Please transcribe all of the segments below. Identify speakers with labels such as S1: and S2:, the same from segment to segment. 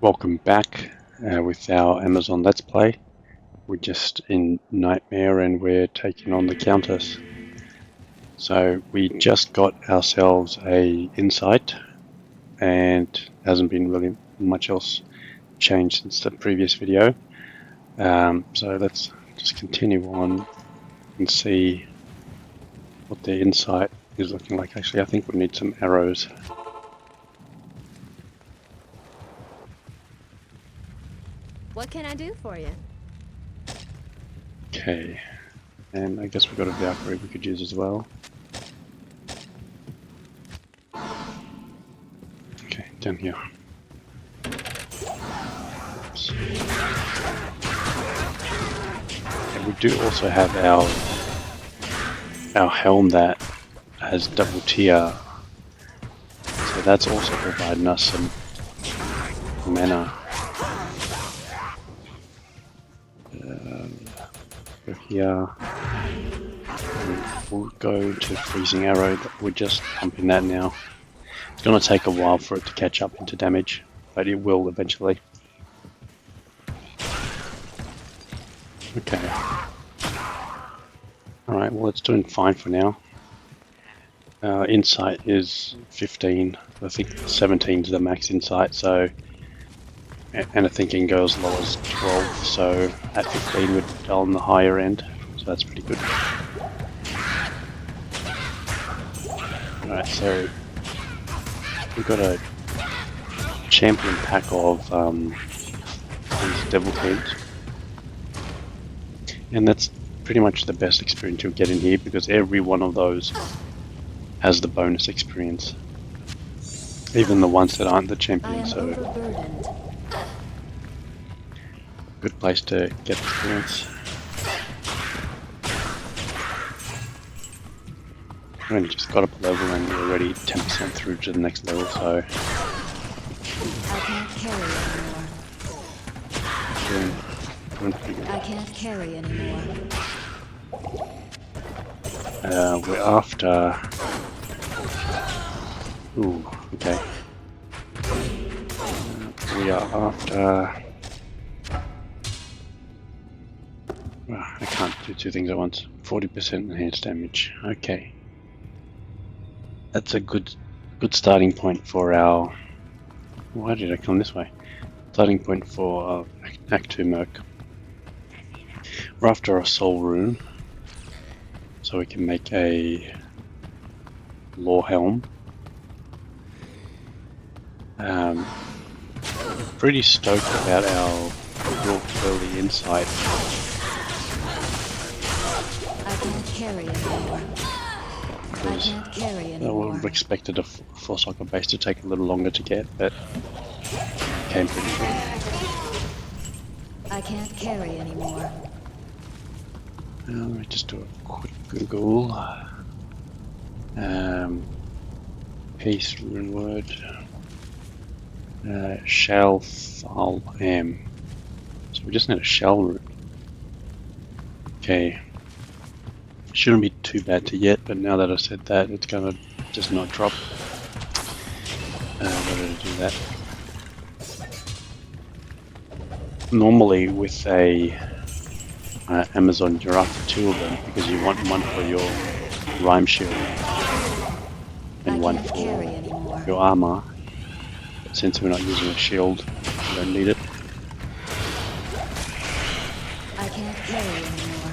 S1: Welcome back with our Amazon Let's Play. We're just in Nightmare and we're taking on the Countess. So we just got ourselves a insight and hasn't been really much else changed since the previous video. So let's just continue on and see what the insight is looking like. Actually, I think we need some arrows.
S2: What can I do for you?
S1: Okay, and I guess we've got a Valkyrie we could use as well. Okay, down here. Oops. And we do also have our helm that has double tier, so that's also providing us some mana. Go here. We'll go to freezing arrow. We're just pumping that now. It's going to take a while for it to catch up into damage, but it will eventually. Okay. Alright, well it's doing fine for now. Insight is 15. I think 17 is the max insight, so... And I think it can go as low as 12, so at 15 we're on the higher end, so that's pretty good. Alright, so we've got a champion pack of these devil teams. And that's pretty much the best experience you'll get in here because every one of those has the bonus experience. Even the ones that aren't the champion, so good place to get experience. We only just got up a level and we're already 10% through to the next level, so...
S2: I can't carry anymore.
S1: Doing pretty good.
S2: I can't carry anymore.
S1: We're after... Ooh, okay. We are after... I can't do two things at once. 40% enhanced damage. Okay. That's a good starting point for our... Why did I come this way? Starting point for Act 2 Merc. We're after a soul rune, so we can make a law helm. Pretty stoked about our real early insight.
S2: I can't carry anymore. I can't carry
S1: I
S2: anymore.
S1: would have expected a full soccer base to take a little longer to get, but it came pretty quick.
S2: I can't carry anymore.
S1: Let me just do a quick Google. Peace rune word. Shell file am. So we just need a shell rune. Okay. Shouldn't be too bad to get, but now that I said that, it's gonna just not drop. Why did I do that? Normally with a Amazon, you're after two of them because you want one for your rhyme shield and one for your armor. But since we're not using a shield, we don't need it.
S2: I can't carry anymore.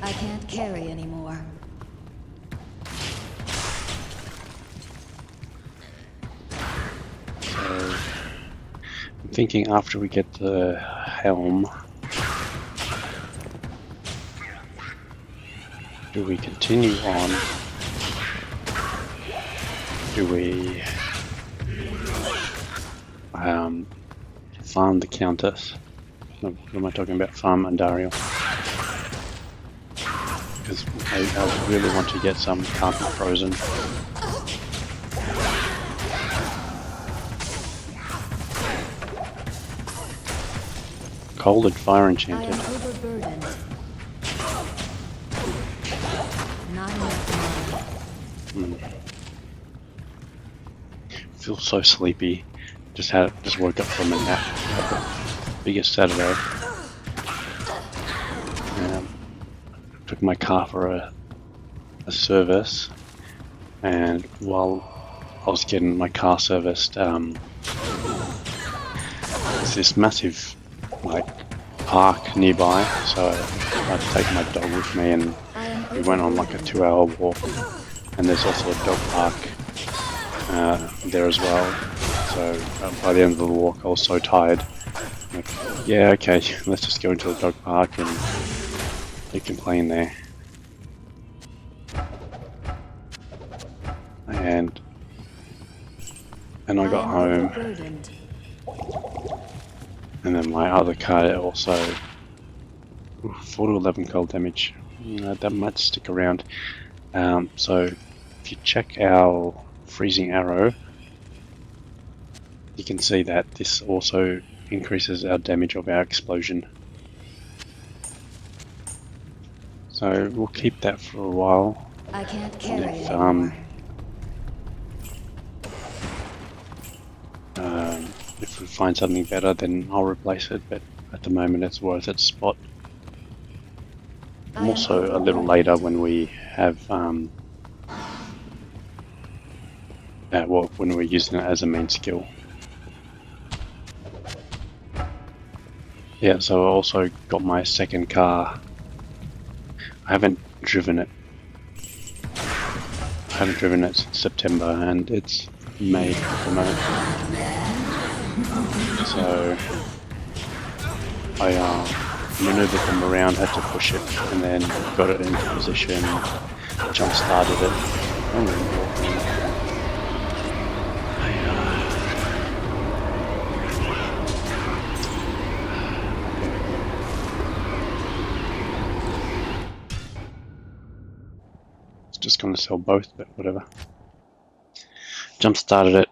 S2: I can't carry anymore.
S1: So I'm thinking after we get the helm, do we continue on? Do we farm the Countess? No, what am I talking about? Farm Andariel. Because I really want to get some carpet frozen. Cold and fire enchanted.
S2: I am overburdened. Not enough.
S1: Feel so sleepy. Just woke up from a nap. Biggest Saturday. Took my car for a service, and while I was getting my car serviced, there's this massive like park nearby, so I'd take my dog with me, and we went on like a 2-hour walk. And there's also a dog park there as well. So by the end of the walk, I was so tired. Like, yeah, okay, let's just go into the dog park and you can play in there. And I got home, and then my other card also 4 to 11 cold damage. That might stick around. So if you check our freezing arrow, you can see that this also increases our damage of our explosion. So we'll keep that for a while.
S2: I can't carry anymore.
S1: If we find something better, then I'll replace it, but at the moment it's worth its spot. And also a little later when we have when we're using it as a main skill. Yeah, so I also got my second car. I haven't driven it since September, and it's May at the moment. So I maneuvered them around, had to push it, and then got it into position, jump started it. It's just going to sell both, but whatever. Jump started it,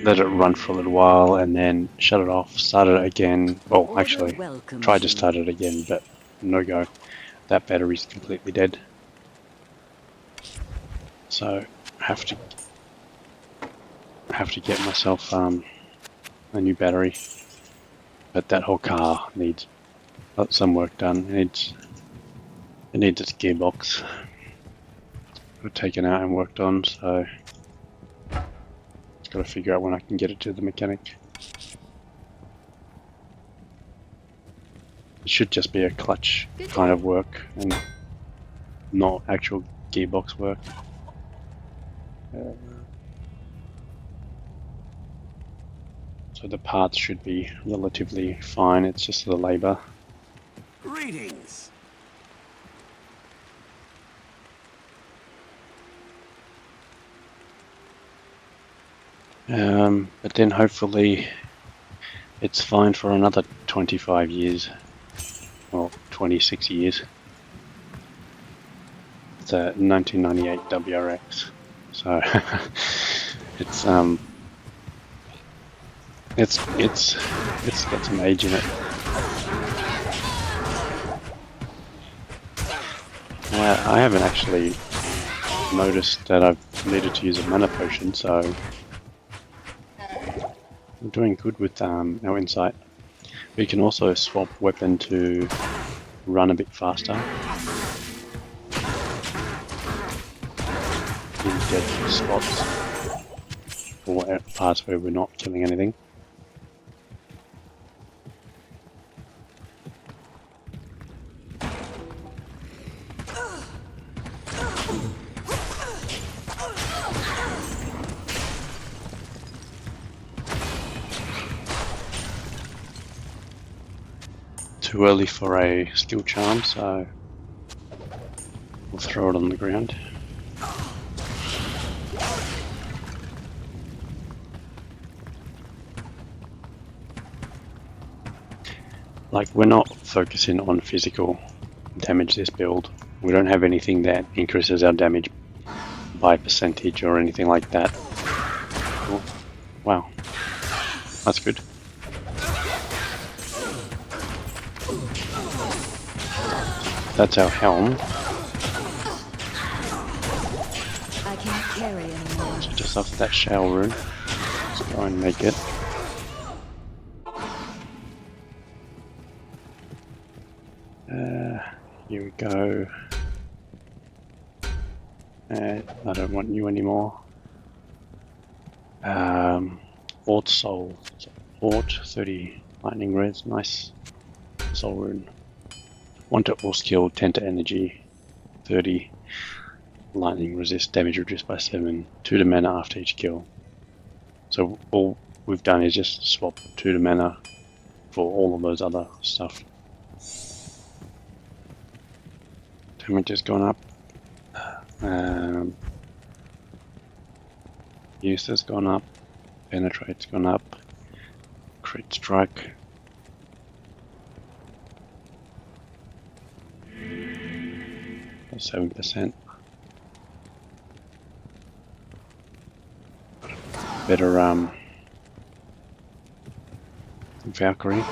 S1: let it run for a little while, and then shut it off, started it again. Well, actually, tried to start it again, but no go. That battery's completely dead. So I have to get myself a new battery. But that whole car needs some work done. It needs its gearbox taken out and worked on, so got to figure out when I can get it to the mechanic. It should just be a clutch kind of work and not actual gearbox work. So the parts should be relatively fine, it's just the labor.
S3: Greetings.
S1: But then hopefully it's fine for another 25 years, or 26 years. It's a 1998 WRX, so it's got some age in it. I haven't actually noticed that I've needed to use a mana potion, so we're doing good with our insight. We can also swap weapon to run a bit faster in dead spots or parts where we're not killing anything. Too early for a skill charm, so we'll throw it on the ground. Like, we're not focusing on physical damage this build. We don't have anything that increases our damage by percentage or anything like that. Oh, wow, that's good. That's our helm.
S2: I can't carry anymore.
S1: So just after that shell rune, let's go and make it. Here we go. I don't want you anymore. Ort Soul. Ort 30 lightning res, nice. Soul rune. 1 to all skill, 10 to energy, 30 lightning resist, damage reduced by 7, 2 to mana after each kill. So all we've done is just swap 2 to mana for all of those other stuff. Damage has gone up. Use has gone up. Penetrate's gone up. Crit strike. That's 7%. Better Valkyrie.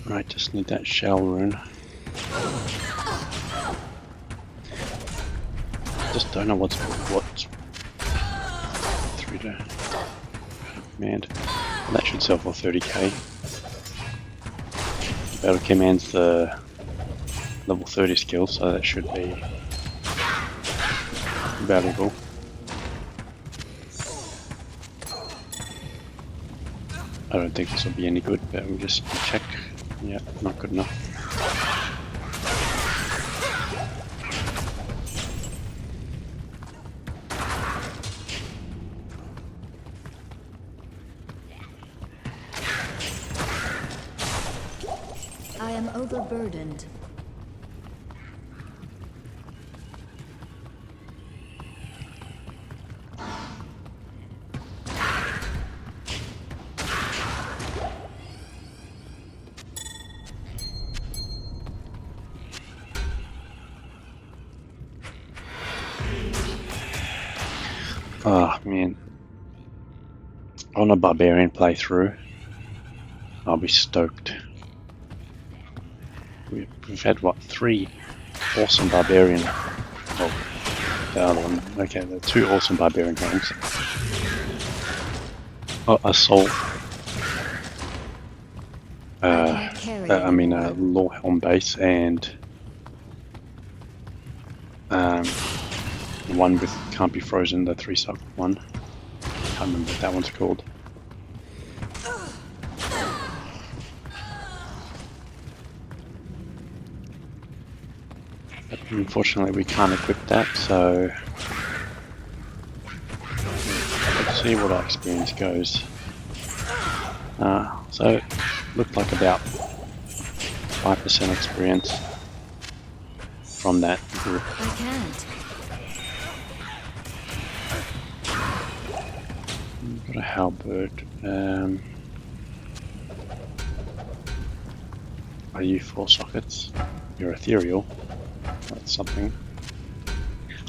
S1: Right, just need that shell rune. Just don't know what's 3 to command. That should sell for 30k. Battle command's the level 30 skill, so that should be valuable. I don't think this will be any good, but we'll just check. Yeah, not good enough.
S2: I am overburdened.
S1: Oh man. On a barbarian playthrough, I'll be stoked. We've had what, 3 awesome barbarian. Oh, the other one. Okay, the 2 awesome barbarian helms. Oh, assault. Law helm base and the one with can't be frozen, the 3-suck one. Can't remember what that one's called. But unfortunately we can't equip that, so let's see what our experience goes. So looked like about 5% experience from that group.
S2: I can't.
S1: Got a halberd. Are you 4 sockets? You're ethereal. That's something.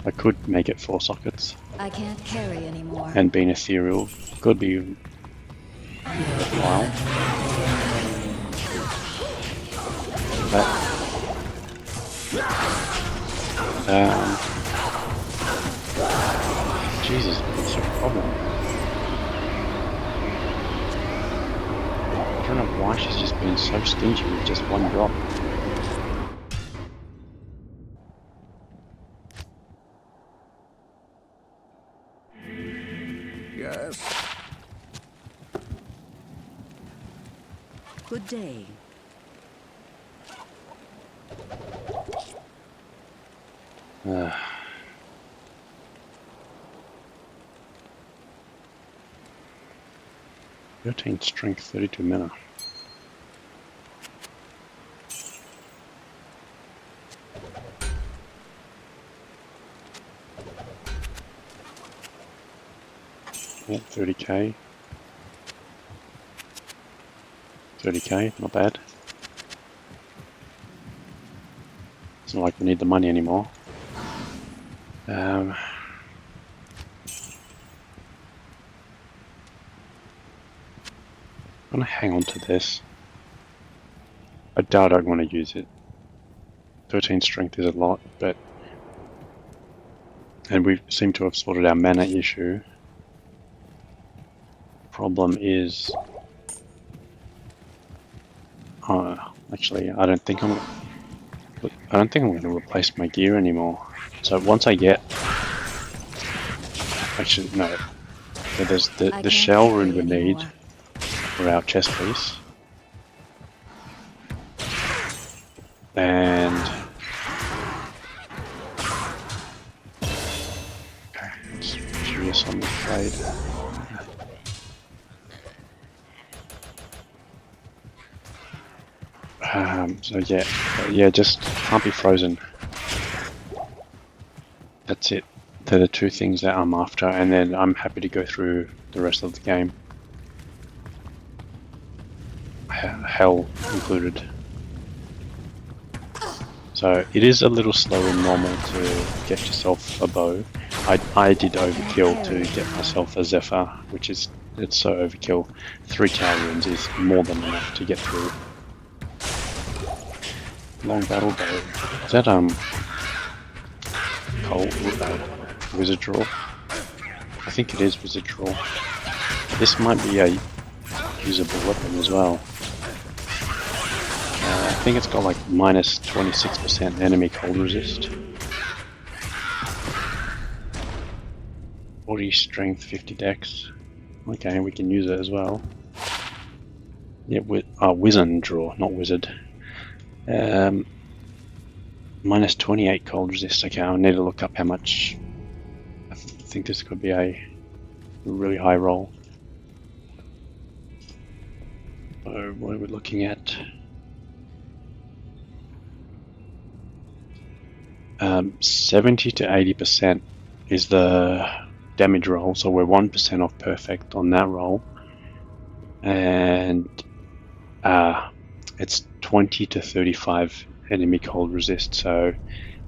S1: I could make it 4 sockets.
S2: I can't carry anymore.
S1: And being ethereal could be worthwhile. But Jesus, what's your problem? I don't know why she's just been so stingy with just 1 drop.
S3: Yes.
S2: Good day.
S1: Uh, 13 strength, 32 mana. Yeah, 30k. 30k, not bad. It's not like we need the money anymore. I'm gonna hang on to this. I doubt I'd want to use it. 13 strength is a lot, but... And we seem to have sorted our mana issue. Problem is... actually, I don't think I'm going to replace my gear anymore. So once I get... Actually, no. So there's the shell rune we need for our chest piece. And... Okay, just curious on the trade. So yeah, just can't be frozen. That's it. They're the two things that I'm after, and then I'm happy to go through the rest of the game. Hell included. So it is a little slow and normal to get yourself a bow. I did overkill to get myself a Zephyr, which is, it's so overkill. 3 tower runes is more than enough to get through. Long battle bow. Is that wizard draw? I think it is wizard draw. This might be a usable weapon as well. I think it's got like minus 26% enemy cold resist. 40 strength, 50 dex. Okay, we can use it as well. Yeah, wizard draw, not wizard. Minus 28 cold resist. Okay, I'll need to look up how much. I think this could be a really high roll. So what are we looking at? 70 to 80% is the damage roll, so we're 1% off perfect on that roll. And it's 20 to 35 enemy cold resist, so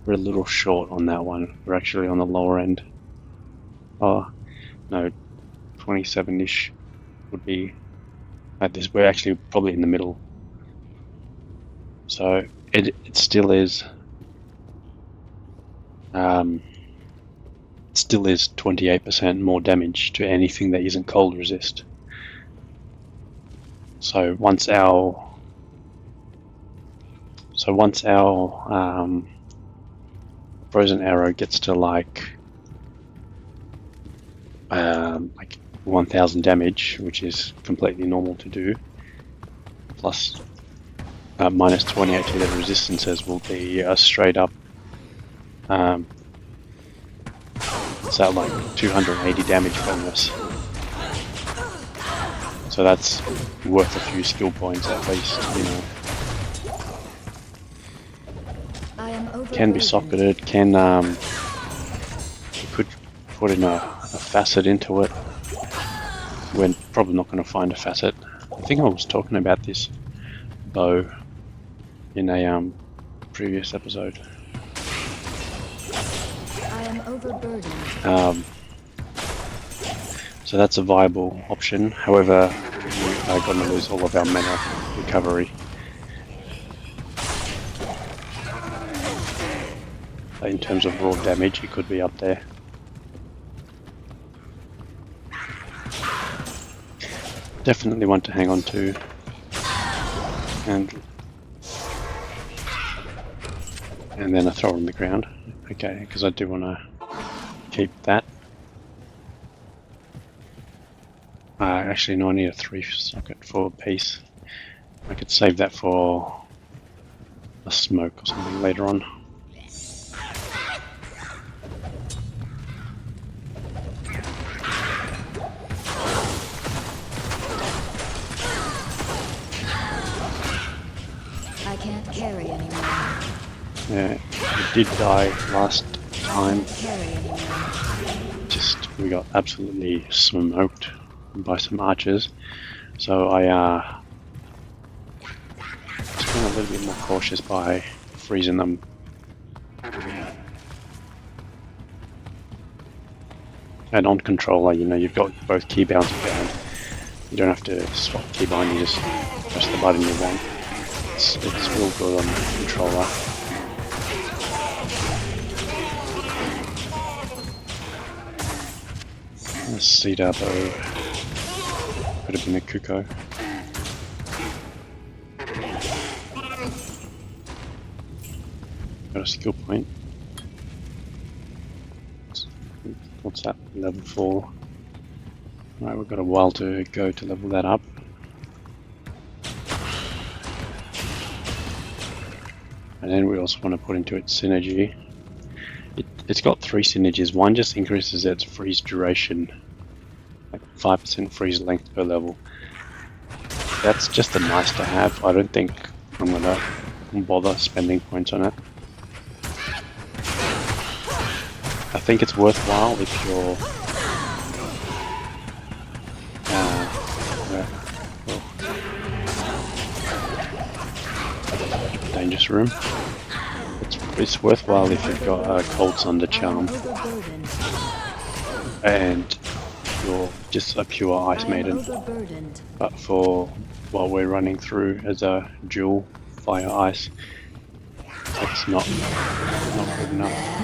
S1: we're a little short on that one. We're actually on the lower end. Oh, no, 27-ish would be at this. We're actually probably in the middle. So it still is 28% more damage to anything that isn't cold resist. So once our frozen arrow gets to like 1000 damage, which is completely normal to do, plus minus 28 to the resistances will be a straight up so like 280 damage bonus. So that's worth a few skill points at least, you know. Can be socketed, can you could put in a facet into it. We're probably not going to find a facet. I think I was talking about this bow in a previous episode.
S2: I am overburdened.
S1: So that's a viable option. However, we are going to lose all of our mana recovery. In terms of raw damage, it could be up there. Definitely want to hang on to. And then I throw it on the ground. Okay, because I do want to keep that. Actually, no, I need a 3 socket for a piece. I could save that for a smoke or something later on.
S2: I can't carry anymore.
S1: Yeah, it did die last time.
S2: Carry anymore.
S1: Just, we got absolutely smoked by some archers. So I just been a little bit more cautious by freezing them. And on controller, you know, you've got both key bounce and You don't have to swap keybind, you just press the button you want. It's real good on the controller. Cedar bow. Could have been a Kuko. Got a skill point. What's that? Level 4. Right, we've got a while to go to level that up. And then we also want to put into it synergy. It's got 3 synergies. One just increases its freeze duration, like 5% freeze length per level. That's just a nice to have. I don't think I'm gonna bother spending points on it. I think it's worthwhile if you're dangerous room. It's worthwhile if you've got a Cold Thunder Charm and you're just a pure Ice Maiden. But for while we're running through as a dual Fire Ice, that's not good enough.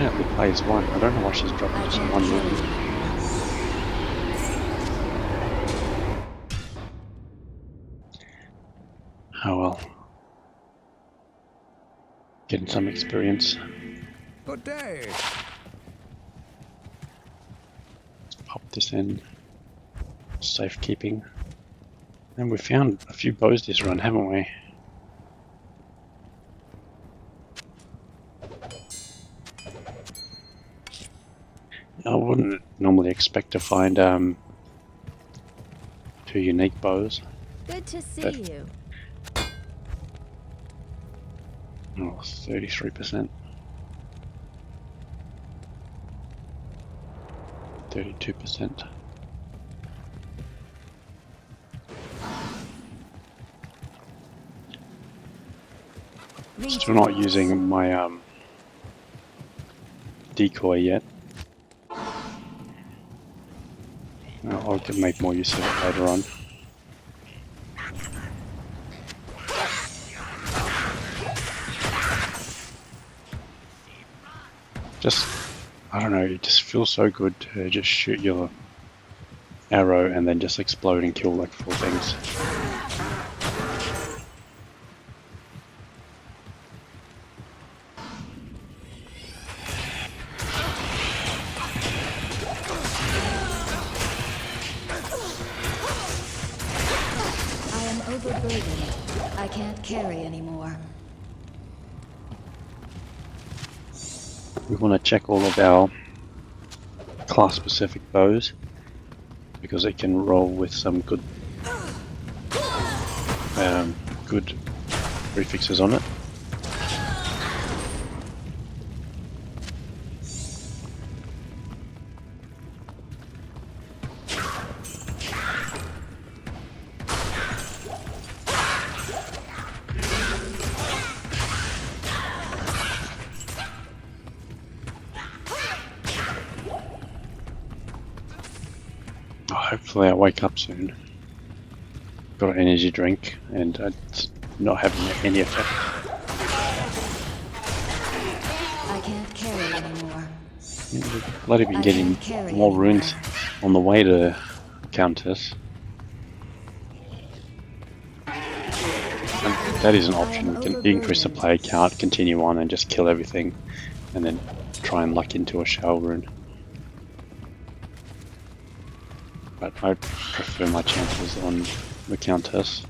S1: Definitely plays one. I don't know why she's dropping just one wound. Oh well. Getting some experience.
S3: Good day.
S1: Let's pop this in. Safekeeping. And we found a few bows this run, haven't we? I wouldn't normally expect to find 2 unique bows.
S2: Good to see you.
S1: Oh, 33%. 32%. Still not using my decoy yet. I can make more use of it later on. Just, I don't know, it just feels so good to just shoot your arrow and then just explode and kill like 4 things.
S2: Overburdened. I can't carry anymore.
S1: We want to check all of our class-specific bows because it can roll with some good prefixes on it. Hopefully I wake up soon. Got an energy drink and it's not having any effect.
S2: I can't carry anymore.
S1: We've bloody been getting more runes on the way to Countess. And that is an option. You can increase the player count, continue on and just kill everything and then try and luck into a shell rune. But I prefer my chances on the Countess.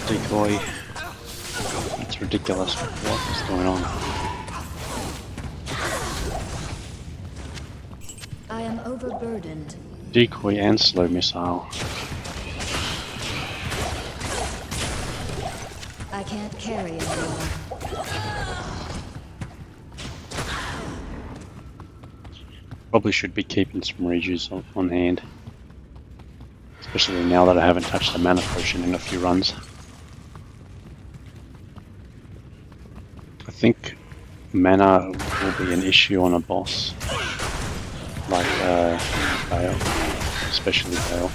S1: Decoy. It's ridiculous what is going on.
S2: I am overburdened.
S1: Decoy and slow missile.
S2: I can't carry anymore.
S1: Probably should be keeping some rejuice on hand. Especially now that I haven't touched the mana potion in a few runs. I think mana will be an issue on a boss. Like Bale. Especially Bale.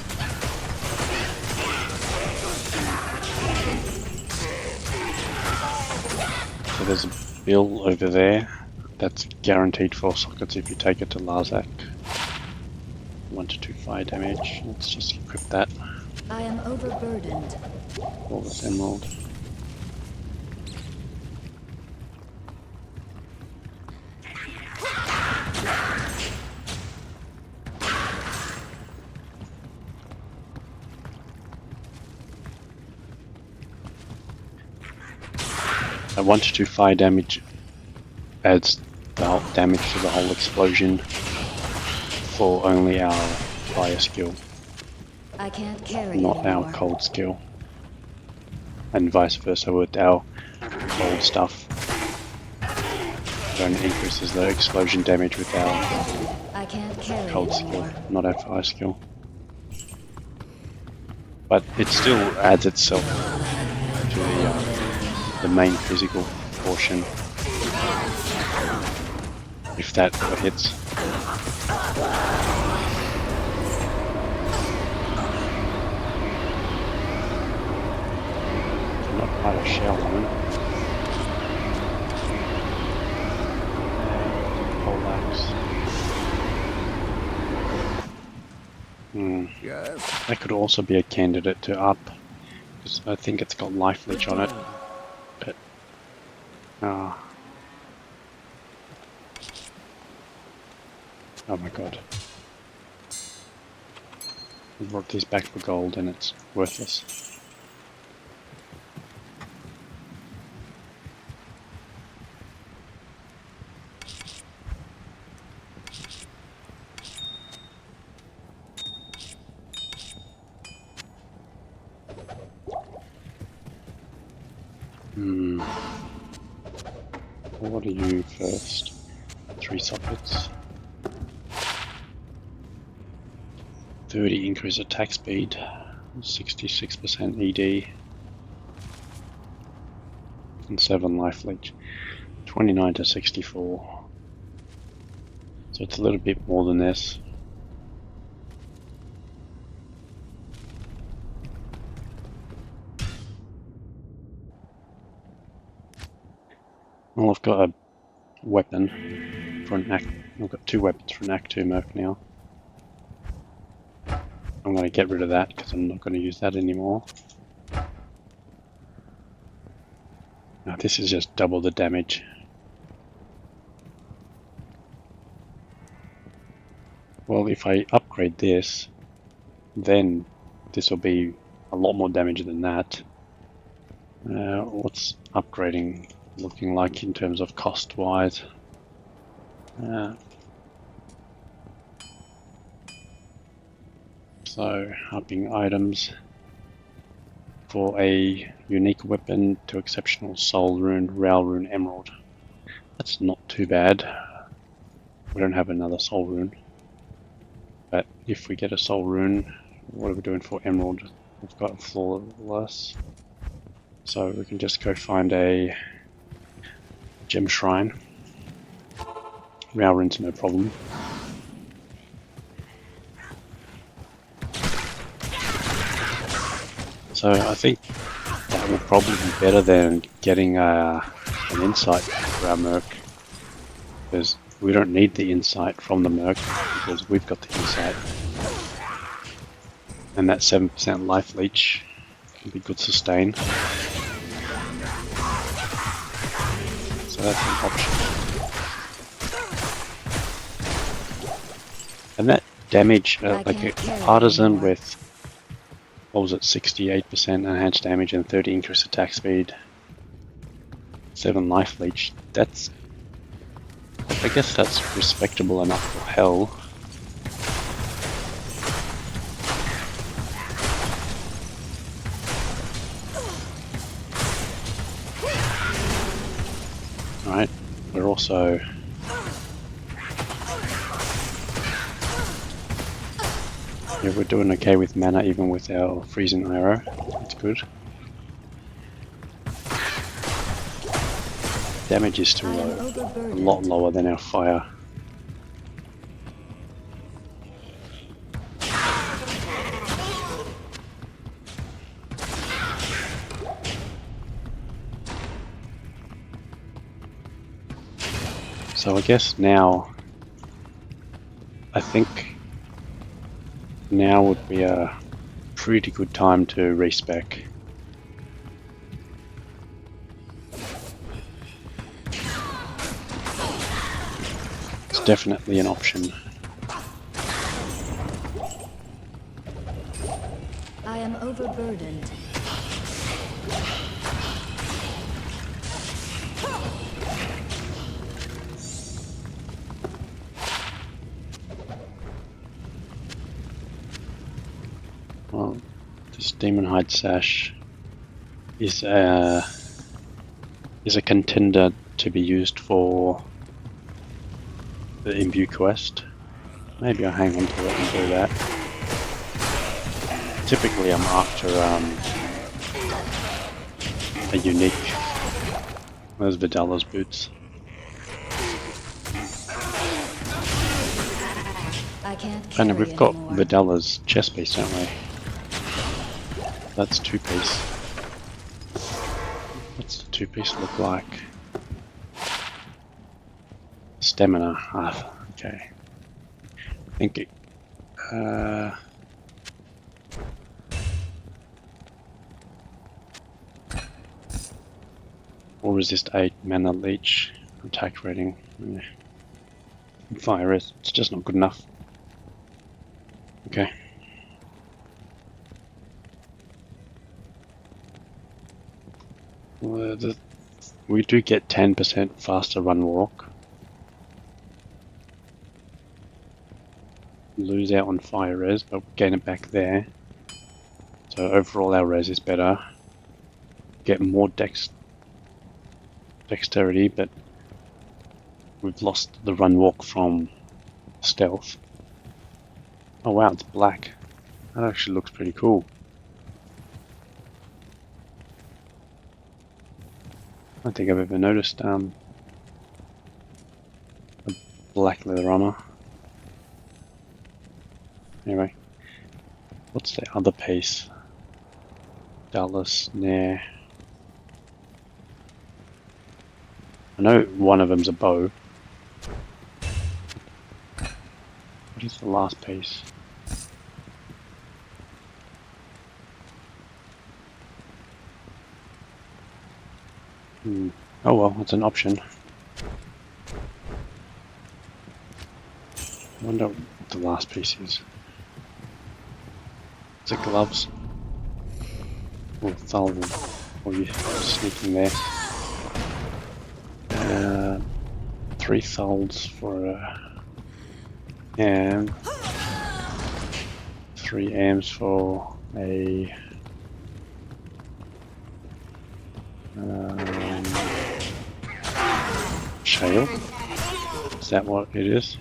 S1: So there's a bill over there. That's guaranteed 4 sockets if you take it to Larzak. 1 to 2 fire damage. Let's just equip that.
S2: I am overburdened.
S1: All this emerald. A 1 to 2 fire damage adds the whole damage to the whole explosion for only our fire skill,
S2: I can't carry
S1: not
S2: anymore.
S1: our cold skill. And vice versa with our cold stuff. It only increases the explosion damage with our
S2: I can't carry
S1: cold skill,
S2: anymore.
S1: not our fire skill. But it still adds itself to the main physical portion. If that hits. Not quite a shell one. Poleaxe.
S3: Yes.
S1: That could also be a candidate to up, because I think it's got life leech on it. But oh my god. I brought these back for gold and it's worthless. What are you first? 3 sockets. 30 increase attack speed. 66% ED. And 7 life leech. 29 to 64. So it's a little bit more than this. Well, I've got a weapon for an Act. I've got 2 weapons for an Act 2 Merc now. I'm going to get rid of that because I'm not going to use that anymore. Now this is just double the damage. Well, if I upgrade this, then this will be a lot more damage than that. What's upgrading looking like in terms of cost-wise? So, upping items for a unique weapon to exceptional soul rune, Rail rune, emerald. That's not too bad. We don't have another soul rune. But if we get a soul rune, what are we doing for emerald? We've got flawless. So we can just go find a gem shrine. Rail rune's no problem. So I think that will probably be better than getting an insight for our merc, because we don't need the insight from the merc because we've got the insight, and that 7% life leech can be good sustain. So that's an option. And that damage, like a artisan with, what was it, 68% enhanced damage and 30 increased attack speed, 7 life leech, that's, I guess that's respectable enough for hell. we're also we're doing okay with mana even with our freezing arrow. That's good. Damage is still low, a lot lower than our fire. So I guess now, I think now would be a pretty good time to respec. It's definitely an option.
S2: I am overburdened.
S1: Well, this Demon Hide Sash is a contender to be used for the Imbue quest. Maybe I'll hang on to it and do that. Typically I'm after a unique. Those Vidala's boots.
S2: I can't carry
S1: And we've got
S2: anymore.
S1: Vidala's chest piece, don't we? That's 2-piece. What's the 2-piece look like? Stamina. Ah, okay. I think it. Or resist 8 mana leech attack rating. Yeah. Fire is. It's just not good enough. Okay. Well, we do get 10% faster run walk. Lose out on fire res, but gain it back there. So overall our res is better. Get more dexterity, but we've lost the run walk from stealth. Oh wow, it's black. That actually looks pretty cool. I don't think I've ever noticed a black leather armor. Anyway, what's the other piece? Dallas, nah. I know one of them's a bow. What is the last piece? Oh well, it's an option. I wonder what the last piece is. Is it gloves? Or thumb? Or you sneaking there? 3 thulds for a am. 3 ams for a shale. Is that what it is?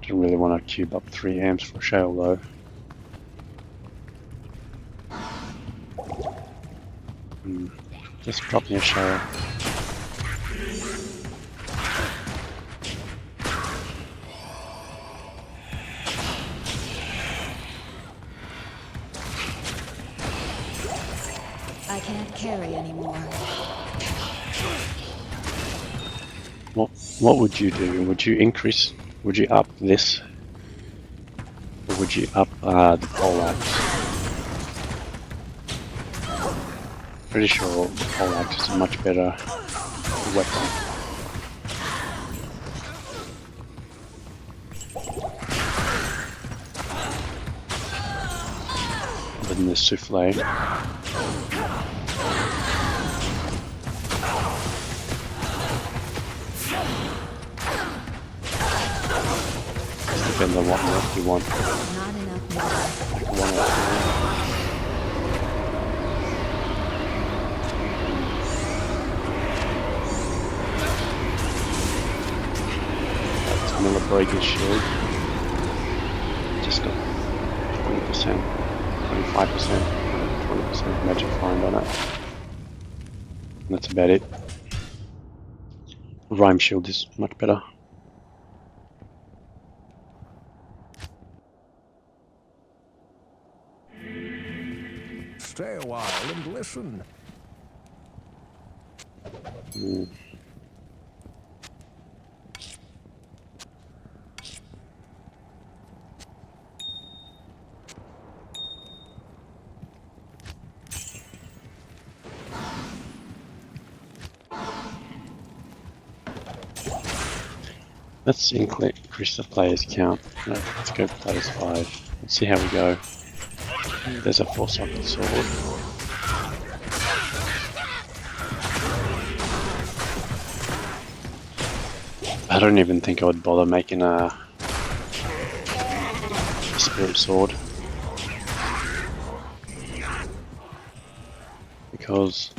S1: Don't really want to cube up 3 amps for shale though. Just drop me a shale.
S2: I can't carry anymore.
S1: What would you do? Would you increase? Would you up this? Or would you up the poleaxe? Pretty sure the poleaxe is a much better weapon. Than the souffle. Depends on what milk you want.
S2: Not enough more.
S1: Like one or two. very good shield. Just got 20%, 25%, 20% magic find on it. And that's about it. Rhyme shield is much better.
S3: Stay a while and listen.
S1: Let's increase the players count. No, let's go players 5. Let's see how we go. There's a 4-socket sword. I don't even think I would bother making a spirit sword. Because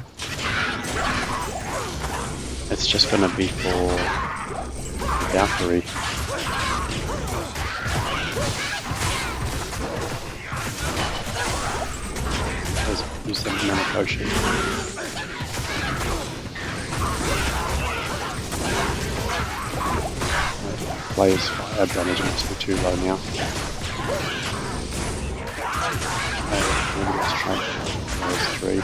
S1: it's just gonna be for Valkyrie. Let's use the mana potion. Players fire damage must be too low now. Let's try players 3.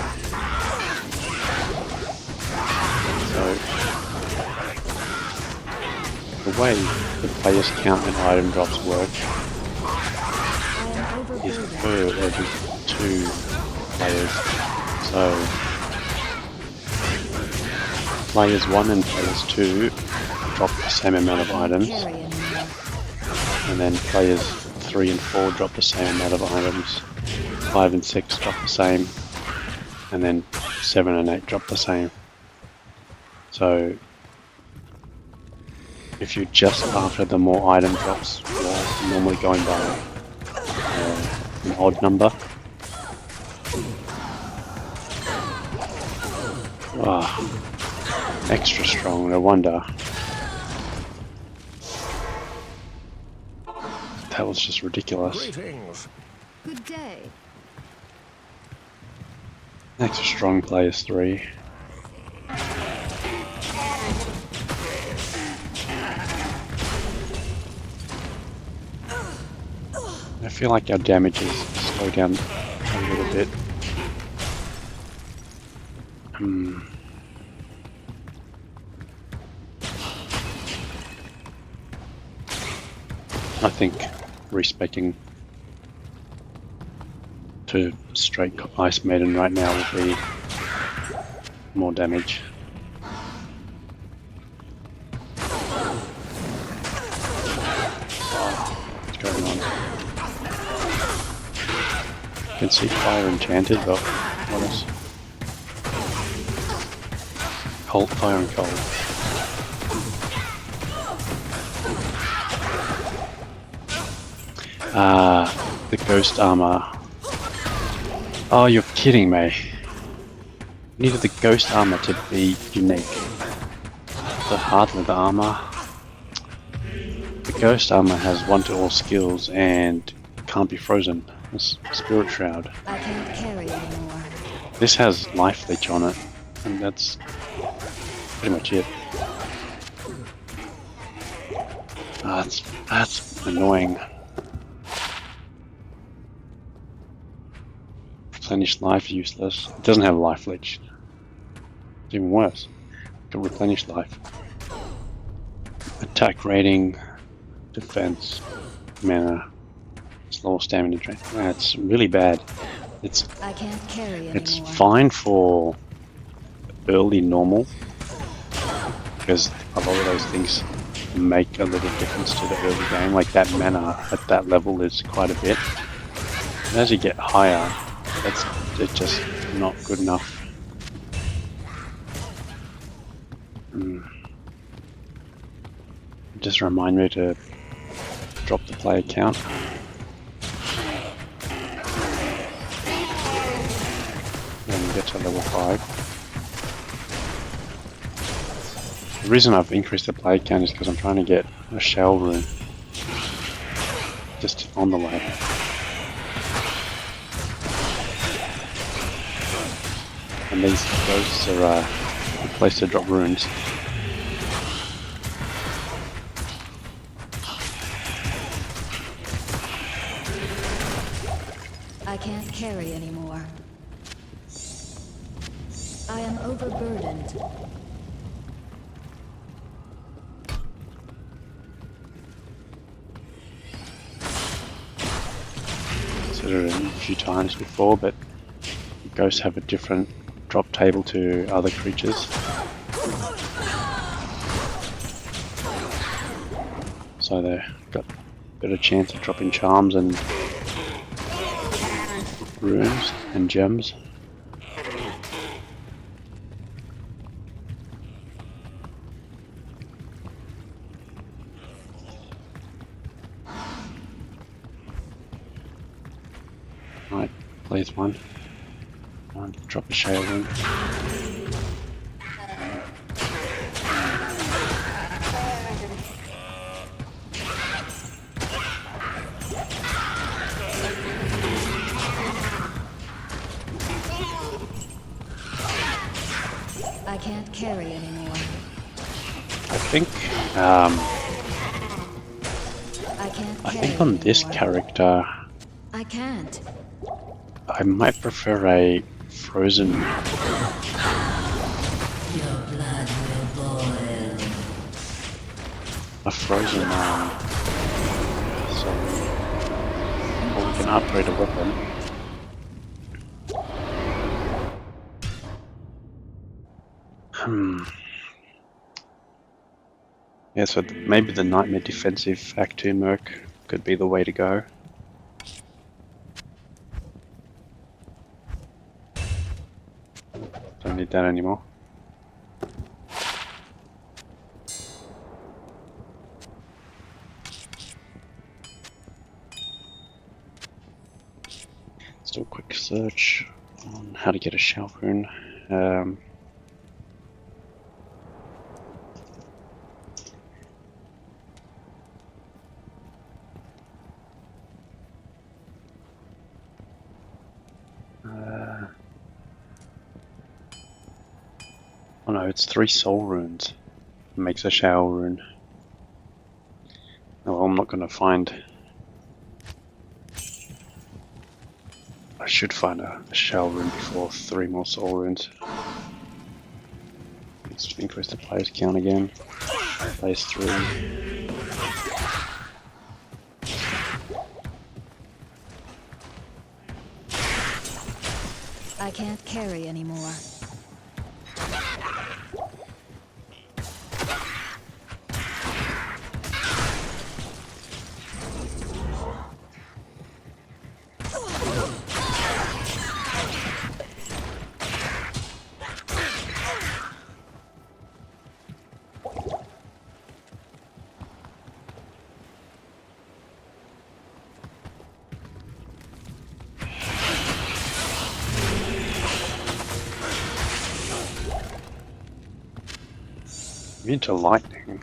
S1: So the way the players count and item drops work is per every 2 players. So players 1 and players 2 drop the same amount of items, and then players 3 and 4 drop the same amount of items, 5 and 6 drop the same, and then 7 and 8 drop the same. So if you're just after the more item drops, you're normally going by an odd number. Wow, extra strong, no wonder. That was just ridiculous.
S3: Greetings.
S2: Good day.
S1: Extra strong players 3. I feel like our damage is slowed down a little bit. I think respecing to straight Ice Maiden right now will be more damage. What's going on? I can see fire enchanted, but what else? Cold, fire and cold. The ghost armor. Oh, you're kidding me. Needed the ghost armor to be unique. The hard leather armor. The ghost armor has 1 to all skills and can't be frozen. It's Spirit Shroud.
S2: I can't carry anymore.
S1: This has life leech on it, and that's pretty much it. That's annoying. Replenish life useless. It doesn't have life leech. It's even worse. It can replenish life. Attack rating, defense, mana, slow stamina drain. That's really bad.
S2: I can't carry anymore.
S1: It's fine for early normal because a lot of those things make a little difference to the early game. Like that mana at that level is quite a bit. And as you get higher, it's just not good enough. Just remind me to drop the player count. When we get to level 5. The reason I've increased the player count is because I'm trying to get a shell room. On the way. And these ghosts are a place to drop runes.
S2: I can't carry anymore. I am overburdened.
S1: Considered it a few times before, but ghosts have a different drop table to other creatures. So they've got a better chance of dropping charms and runes and gems. Right, please one. Drop a shale rune.
S2: I can't carry anymore.
S1: I think
S2: I can't
S1: I
S2: carry
S1: think on this
S2: anymore.
S1: character
S2: I can't.
S1: I might prefer a frozen.
S4: Your blood will boil.
S1: A frozen so or we can upgrade a weapon. Yeah, so maybe the Nightmare Defensive Act 2 Merc could be the way to go. Don't need that anymore. Let's do a quick search on how to get a shell rune. Oh no, it's 3 soul runes. It makes a shell rune. Oh, well, I'm not going to find. I should find a shell rune before 3 more soul runes. Let's increase the players count again. Phase 3.
S2: I can't carry anymore.
S1: Immune to lightning.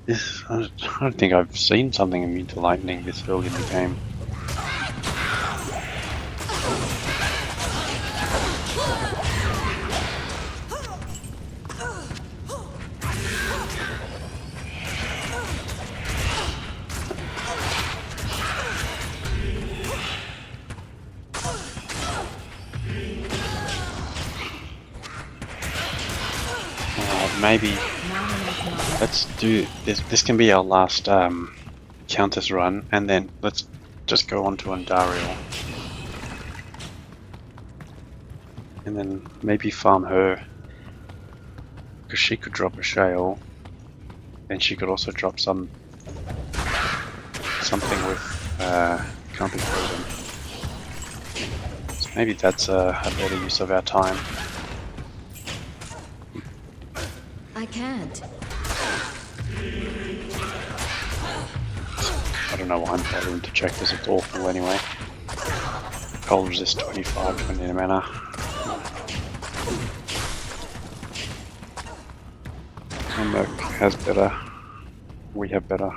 S1: This, I don't think I've seen something immune to lightning this early in the game. Maybe let's do this. This can be our last Countess run, and then let's just go on to Andariel, and then maybe farm her, because she could drop a shale, and she could also drop something with can't be frozen. So maybe that's a better use of our time.
S2: I can't.
S1: I don't know why I'm bothering to check this, it's awful anyway. Cold resist 25, 20 mana. And Merc has better. We have better.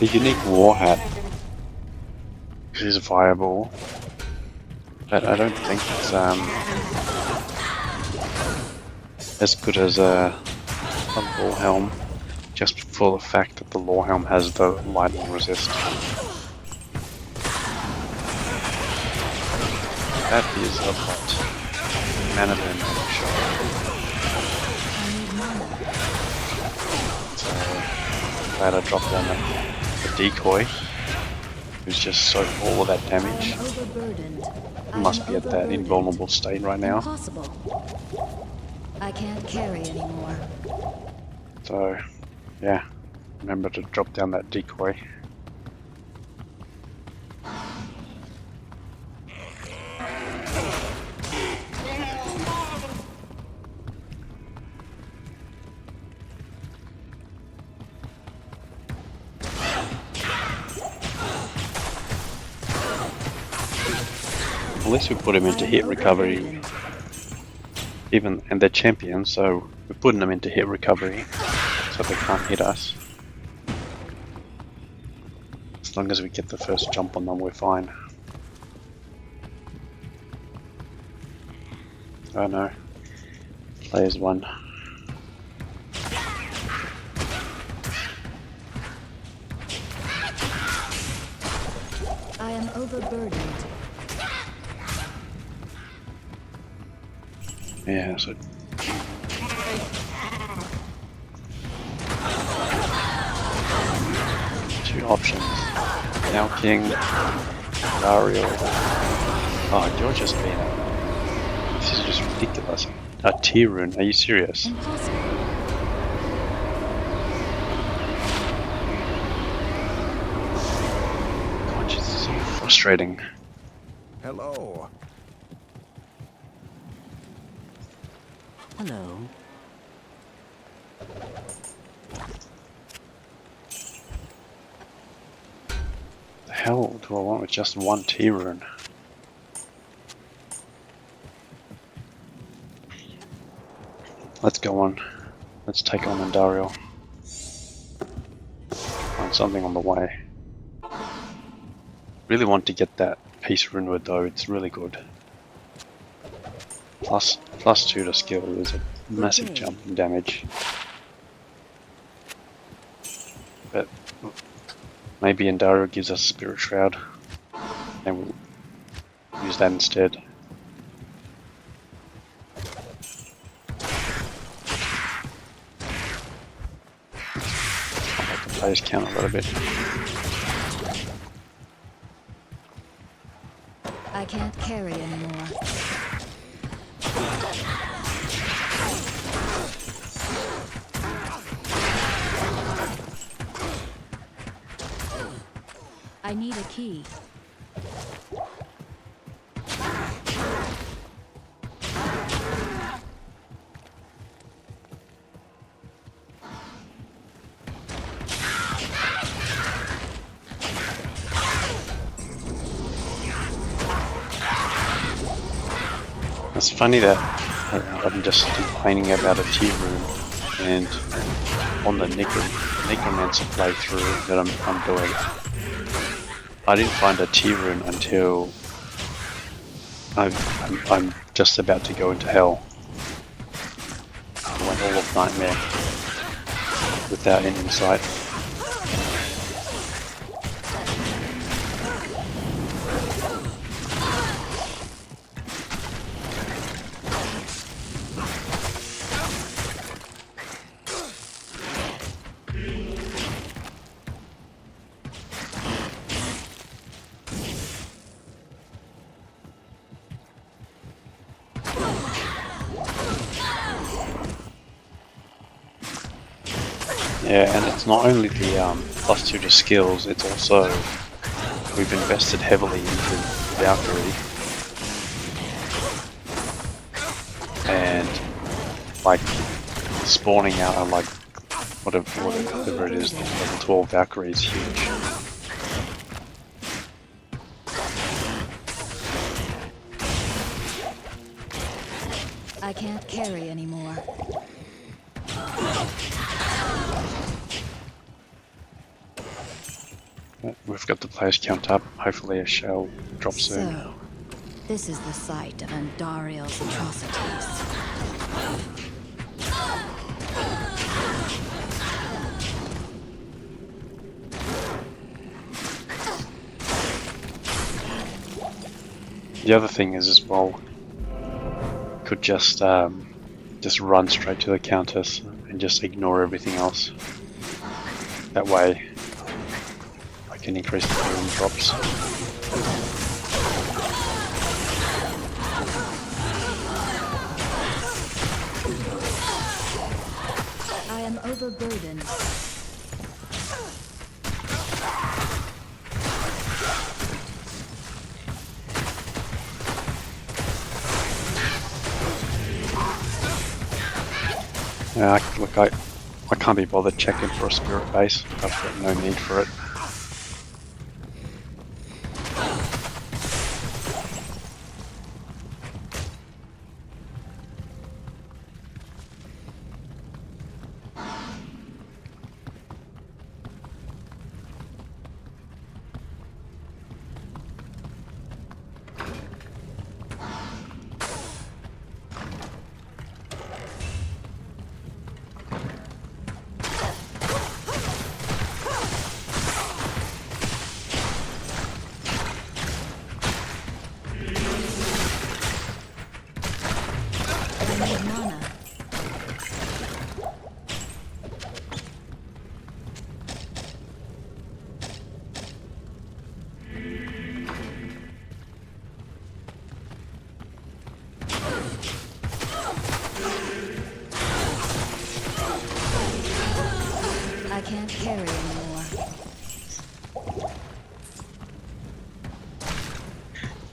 S1: The unique war hat is viable, but I don't think it's as good as a law helm, just for the fact that the law helm has the lightning resist. That is a lot. Mana burn shot. So glad I dropped down the decoy, who's just so full of that damage. Must be at that invulnerable state right now.
S2: Impossible. I can't carry anymore.
S1: So yeah, remember to drop down that decoy. At least we put him into hit recovery, and they're champions, so we're putting them into hit recovery, so they can't hit us. As long as we get the first jump on them, we're fine. Oh no, players won.
S2: I am overburdened.
S1: Yeah, so two options. Now King, Andariel. Oh, you're just being this is just ridiculous. A tier rune, are you serious?
S2: Impossible.
S1: God, this is so frustrating.
S3: Hello.
S2: Hello.
S1: The hell do I want with just one tier rune? Let's go on. Let's take on Andariel. Find something on the way. Really want to get that Peace Runewood though, it's really good. Plus 2 to skill is a massive jump in damage. But maybe Andariel gives us Spirit Shroud and we'll use that instead. Players count a little bit.
S2: I can't carry anymore. I need a key.
S1: It's funny that I'm just complaining about a tier rune, and on the Necromancer playthrough that I'm doing, I didn't find a tier rune until I'm just about to go into hell. I went all of Nightmare without any insight. Yeah, and it's not only the plus 2 to skills, it's also, we've invested heavily into Valkyrie. And, like, spawning out of, like, whatever it is, level 12 Valkyrie is huge.
S2: I can't carry anymore.
S1: I've got the players count up. Hopefully a shell drops soon.
S2: So, this is the site of Andariel's atrocities.
S1: The other thing is as well, could just run straight to the countess and just ignore everything else. That way I can increase the boom drops.
S2: I am overburdened.
S1: Yeah, look, I can't be bothered checking for a spirit base. I've got no need for it.
S2: I need mana. I can't carry anymore.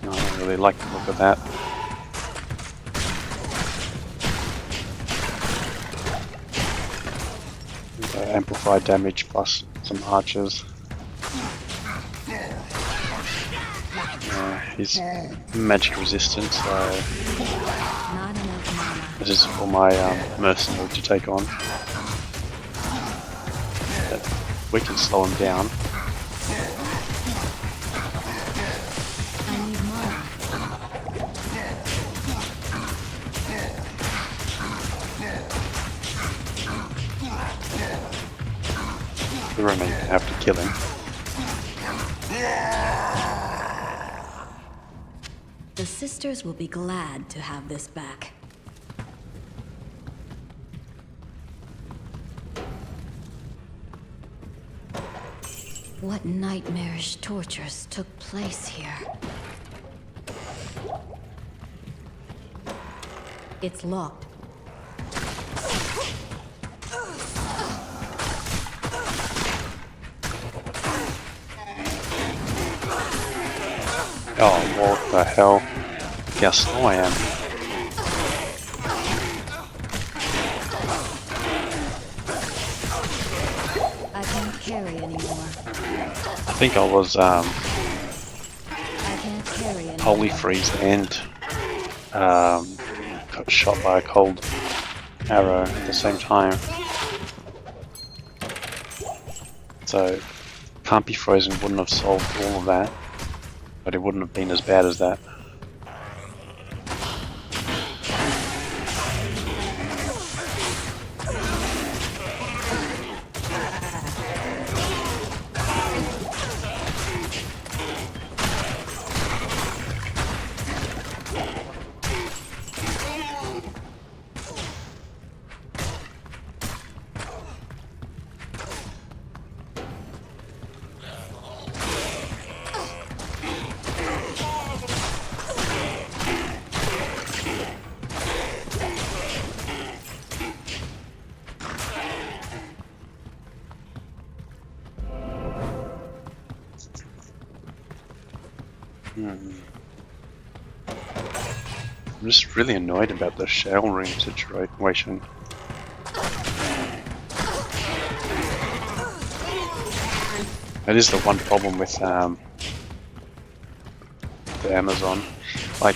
S1: No, I don't really like the look of that. Amplified damage plus some archers. He's magic resistant, so
S2: Not enough mana.
S1: this is for my mercenary to take on. But we can slow him down.
S2: I need mana.
S1: We don't even have to kill him.
S2: The sisters will be glad to have this back. What nightmarish tortures took place here? It's locked.
S1: Oh, what the hell? Look how slow I am.
S2: I can't carry anymore.
S1: I think I was
S2: I can't carry anymore.
S1: holy freeze and got shot by a cold arrow at the same time. So can't be frozen wouldn't have solved all of that, but it wouldn't have been as bad as that. I'm just really annoyed about the shell ring situation. That is the one problem with the Amazon. Like,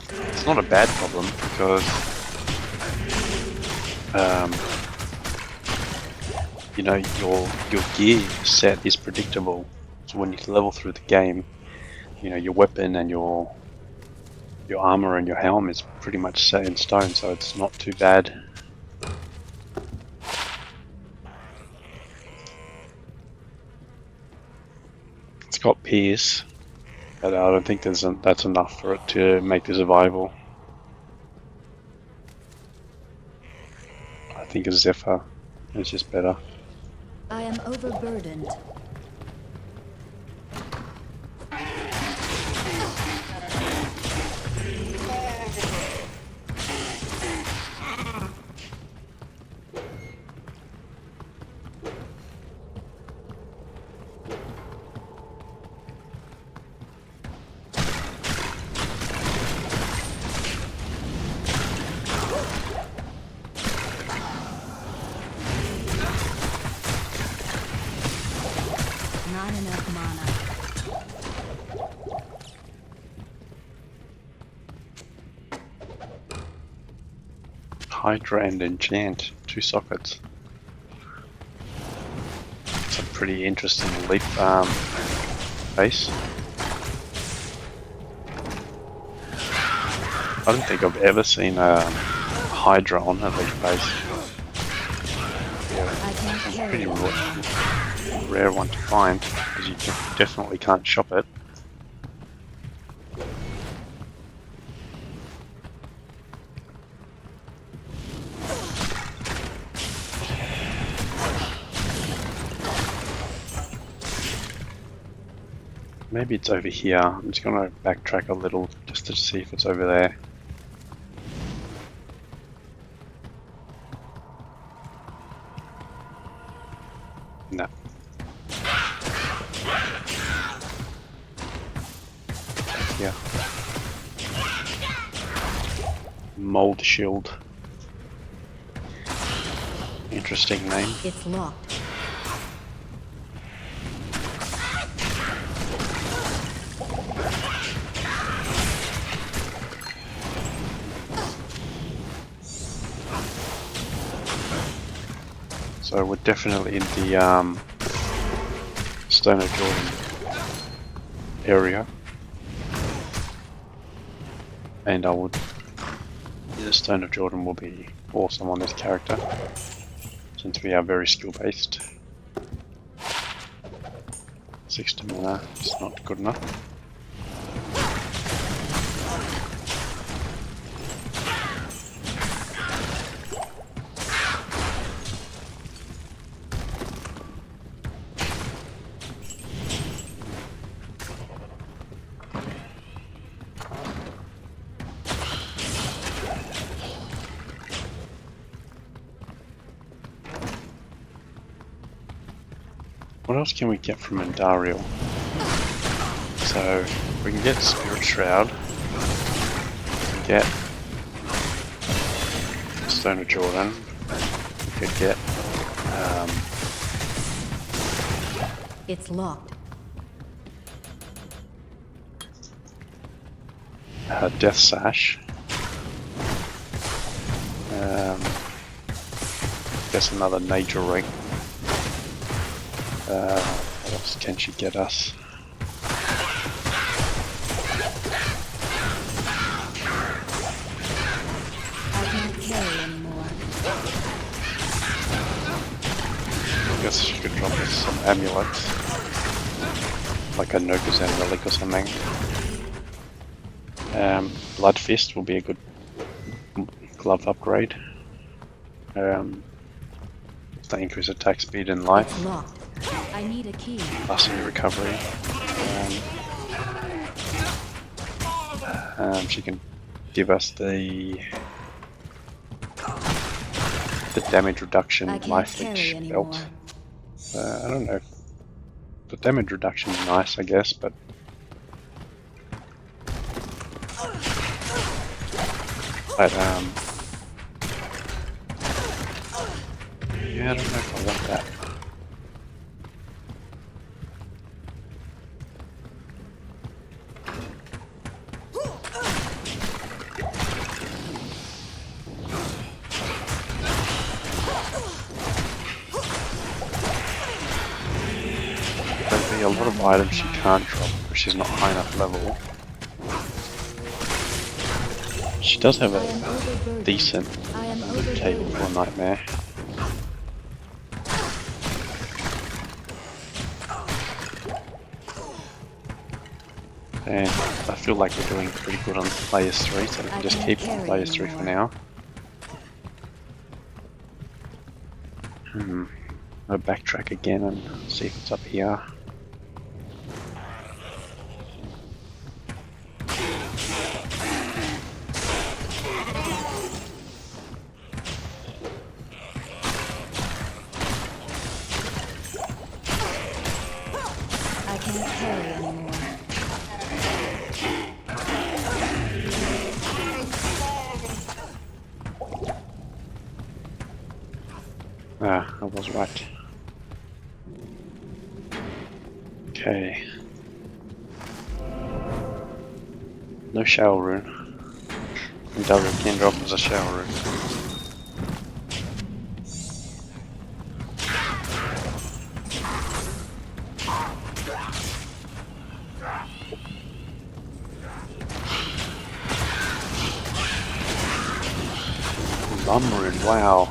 S1: it's not a bad problem because you know, your gear set is predictable. So when you level through the game, you know, your weapon and your armor and your helm is pretty much set in stone, so it's not too bad. It's got Pierce, but I don't think that's enough for it to make the survival. I think a Zephyr is just better.
S2: I am overburdened. Not enough mana.
S1: Hydra and Enchant, 2 sockets. It's a pretty interesting leap base. I don't think I've ever seen a Hydra on a leap base.
S2: I can't carry
S1: Pretty
S2: anymore.
S1: rare one to find, because you definitely can't shop it. Maybe it's over here. I'm just going to backtrack a little just to see if it's over there. No. Yeah. Mold Shield. Interesting name.
S2: It's locked.
S1: So we're definitely in the Stone of Jordan area, and the Stone of Jordan will be awesome on this character since we are very skill based. 6 stamina is not good enough. What else can we get from Andariel? So we can get Spirit Shroud, we can get Stone of Jordan, we could get
S2: It's locked.
S1: Death Sash. Guess another Major Ring. What else can she get us?
S2: I can't carry anymore.
S1: I guess she could drop us some amulets, like a Nokazan relic or something. Blood Fist will be a good glove upgrade. To increase attack speed and life.
S2: It's locked. I need a key.
S1: Plus any recovery. She can give us the damage reduction
S2: I can't
S1: life
S2: carry
S1: leech
S2: anymore.
S1: belt. I don't know. The damage reduction is nice, I guess, but yeah, I don't know if I want that. There'll be a lot of items she can't drop because she's not high enough level. She does have
S2: I am
S1: a
S2: overburdened.
S1: decent
S2: I am
S1: loot table for a
S2: overburdened.
S1: nightmare. And I feel like we're doing pretty good on players 3, so we can just keep on players 3 for now. I'll backtrack again and see if it's up here.
S2: I can't carry anymore.
S1: Ah, I was right. Okay. No shower rune. And double can drop as a shower rune. Lum rune, wow.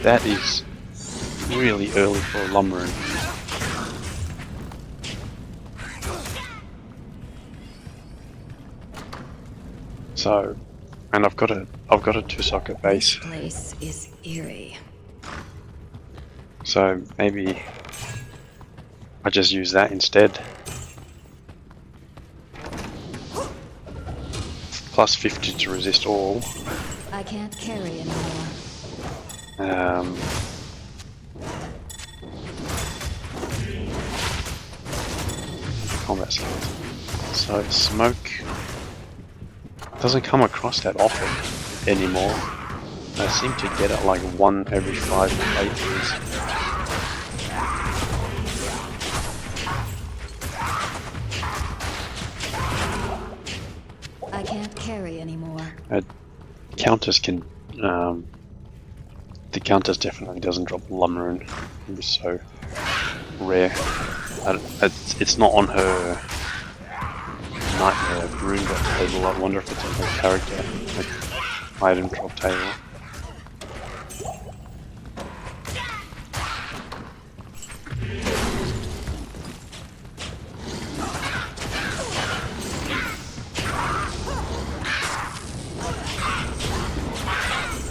S1: That is really early for a lum rune. So, and I've got a 2-socket base.
S2: This place is eerie.
S1: So maybe I just use that instead. Plus 50 to resist all.
S2: I can't carry anymore.
S1: Combat skills. So smoke doesn't come across that often anymore. I seem to get it like 1 every 5 playthroughs.
S2: I can't carry anymore.
S1: Counters can. The counters definitely doesn't drop lum rune. It's so rare. It's not on her nightmare rune drop table. I wonder if it's on her character item drop table.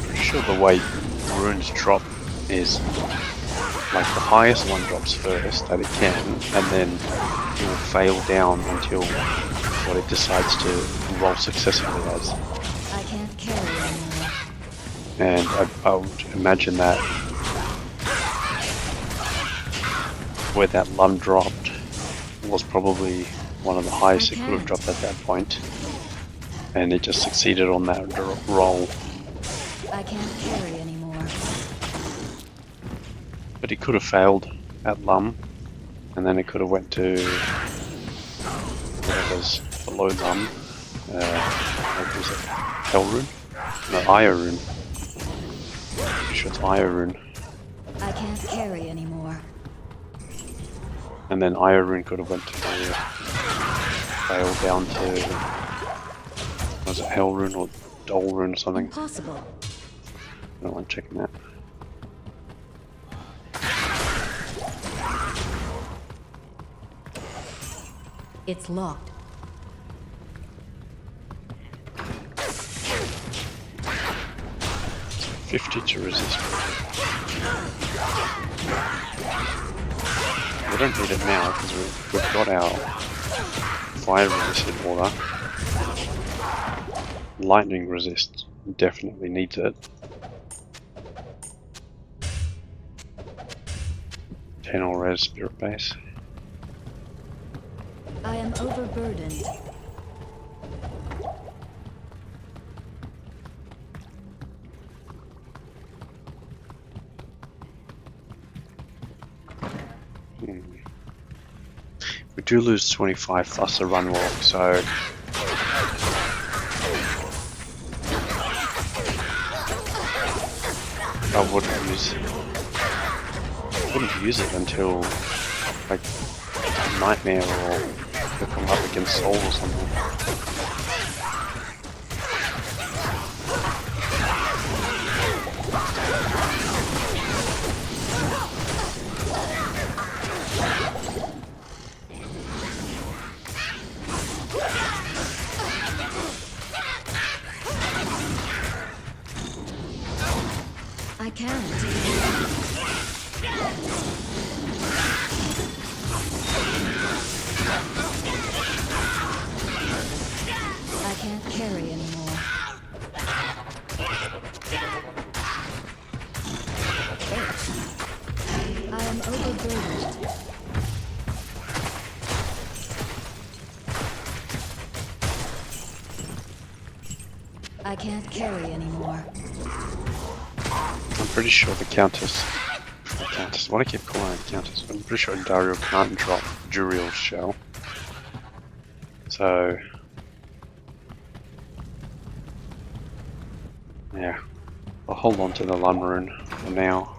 S1: Pretty sure the way runes drop is like the highest one drops first that it can, and then it will fail down until what it decides to roll successfully as.
S2: I can't carry anymore.
S1: And I would imagine that where that lum dropped was probably one of the highest it could have dropped at that point, and it just succeeded on that roll.
S2: I can't carry anymore.
S1: But it could have failed at lum, and then it could have went to whatever's below lum. What was it? Hell rune? No, Ire rune. Pretty sure it's Ire rune.
S2: I can't carry anymore.
S1: And then Ire rune could have went to fail down to, was it Hell rune or Dole rune or something?
S2: Impossible.
S1: I don't want checking that.
S2: It's locked.
S1: So 50 to resist. We don't need it now because we've got our fire resist in order. Lightning resist definitely needs it. 10 all res spirit base.
S2: I am overburdened.
S1: We do lose 25 plus a run walk, so I wouldn't use it until like Nightmare or come up against Soul or something.
S2: I can't. I can't carry anymore. I am overburdened. I can't carry anymore.
S1: I'm pretty sure the Countess, what I keep calling it Countess, I'm pretty sure Andariel can't drop Juriel's shell. So, yeah, I'll hold on to the Lumrune for now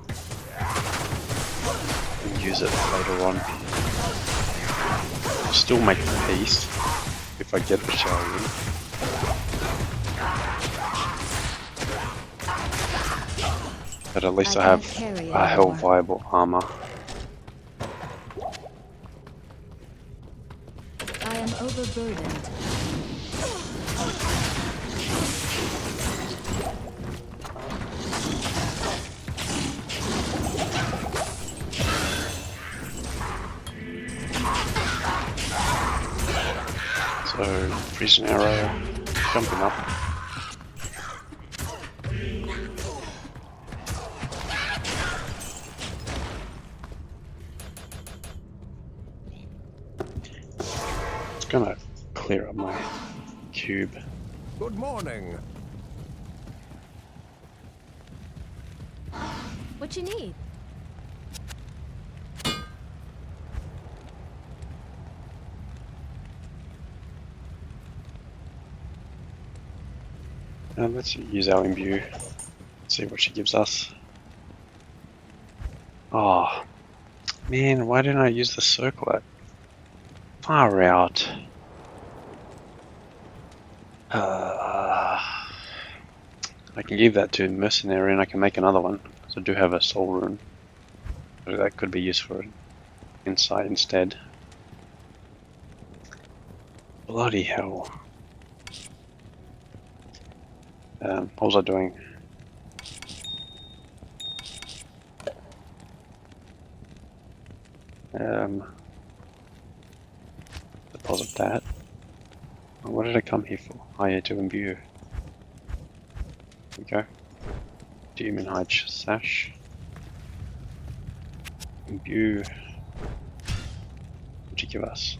S1: and use it later on. I'll still make the peace if I get the shell in. But at least I have a hell viable armor.
S2: I am overburdened.
S1: So, freeze an arrow, jumping up. Gonna clear up my cube.
S3: Good morning.
S2: What you need?
S1: Let's use our imbue. See what she gives us. Oh, man, why didn't I use the circlet? Far out. I can give that to Mercenary and I can make another one. So I do have a soul rune. So that could be used for insight instead. Bloody hell. What was I doing? Deposit that. What did I come here for? Oh yeah, to imbue. Here we go. Demon Hide Sash. Imbue. What'd you give us?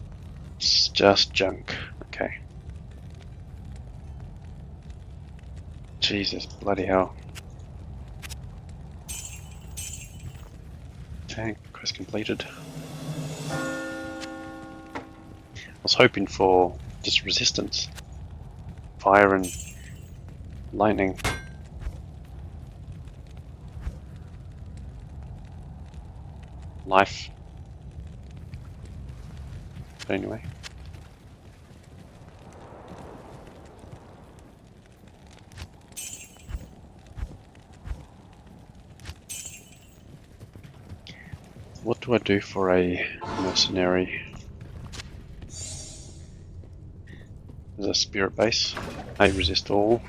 S1: It's just junk. Okay. Jesus, bloody hell. Okay, quest completed. I was hoping for just resistance. Fire and lightning. Life. But anyway. What do I do for a mercenary? There's a spirit base. I resist all.